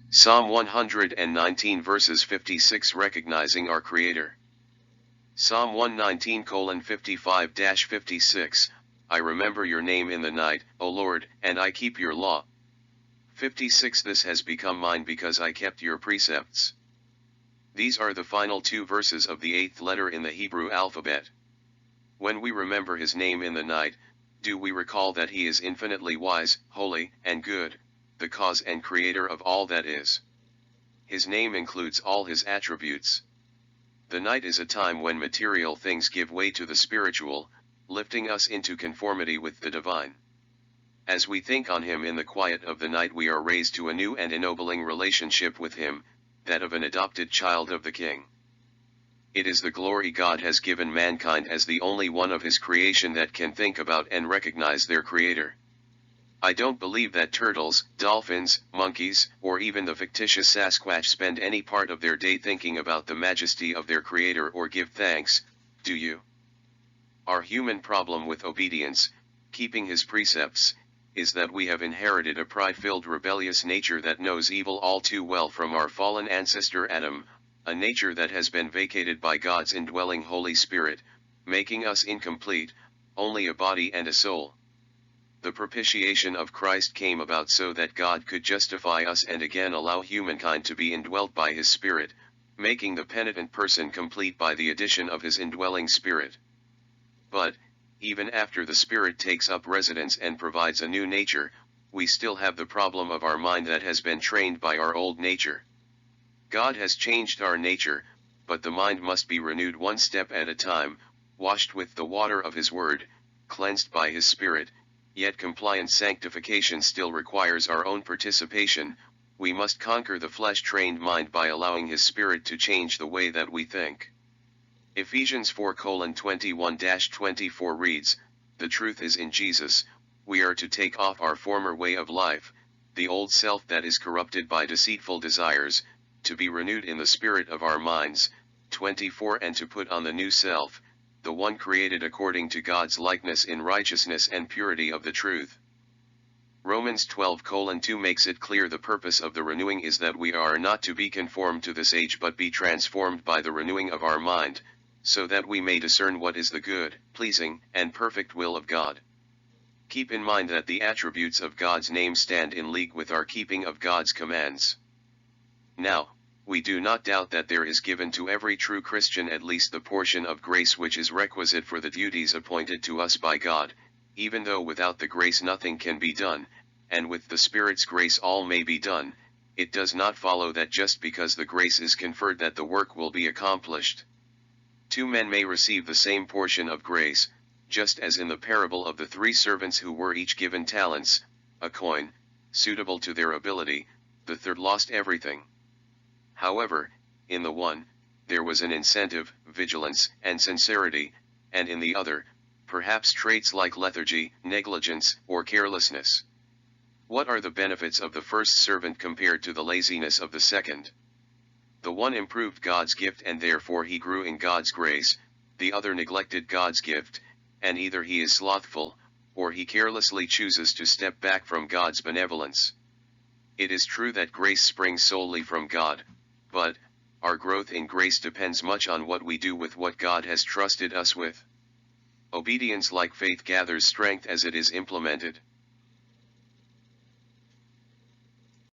Psalm 119 verses 56 recognizing our Creator. Psalm 119:55-56, I remember your name in the night, O Lord, and I keep your law. 56 This has become mine because I kept your precepts. These are the final two verses of the 8th letter in the Hebrew alphabet. When we remember his name in the night, do we recall that he is infinitely wise, holy, and good, the cause and creator of all that is? His name includes all his attributes. The night is a time when material things give way to the spiritual, lifting us into conformity with the divine. As we think on him in the quiet of the night, we are raised to a new and ennobling relationship with him, that of an adopted child of the King. It is the glory God has given mankind as the only one of his creation that can think about and recognize their Creator. I don't believe that turtles, dolphins, monkeys, or even the fictitious Sasquatch spend any part of their day thinking about the majesty of their Creator or give thanks, do you? Our human problem with obedience, keeping his precepts, is that we have inherited a pride-filled rebellious nature that knows evil all too well from our fallen ancestor Adam, a nature that has been vacated by God's indwelling Holy Spirit, making us incomplete, only a body and a soul. The propitiation of Christ came about so that God could justify us and again allow humankind to be indwelt by his Spirit, making the penitent person complete by the addition of his indwelling Spirit. But, even after the Spirit takes up residence and provides a new nature, we still have the problem of our mind that has been trained by our old nature. God has changed our nature, but the mind must be renewed one step at a time, washed with the water of his word, cleansed by his Spirit, yet compliant sanctification still requires our own participation. We must conquer the flesh-trained mind by allowing his Spirit to change the way that we think. Ephesians 4:21-24 reads, the truth is in Jesus, we are to take off our former way of life, the old self that is corrupted by deceitful desires, to be renewed in the spirit of our minds, 24 and to put on the new self, the one created according to God's likeness in righteousness and purity of the truth. Romans 12:2 makes it clear the purpose of the renewing is that we are not to be conformed to this age but be transformed by the renewing of our mind, so that we may discern what is the good, pleasing, and perfect will of God. Keep in mind that the attributes of God's name stand in league with our keeping of God's commands. Now, we do not doubt that there is given to every true Christian at least the portion of grace which is requisite for the duties appointed to us by God, even though without the grace nothing can be done, and with the Spirit's grace all may be done. It does not follow that just because the grace is conferred that the work will be accomplished. Two men may receive the same portion of grace, just as in the parable of the 3 servants who were each given talents, a coin, suitable to their ability. The third lost everything. However, in the one, there was an incentive, vigilance, and sincerity, and in the other, perhaps traits like lethargy, negligence, or carelessness. What are the benefits of the first servant compared to the laziness of the second? The one improved God's gift and therefore he grew in God's grace, the other neglected God's gift, and either he is slothful, or he carelessly chooses to step back from God's benevolence. It is true that grace springs solely from God, but our growth in grace depends much on what we do with what God has trusted us with. Obedience like faith gathers strength as it is implemented.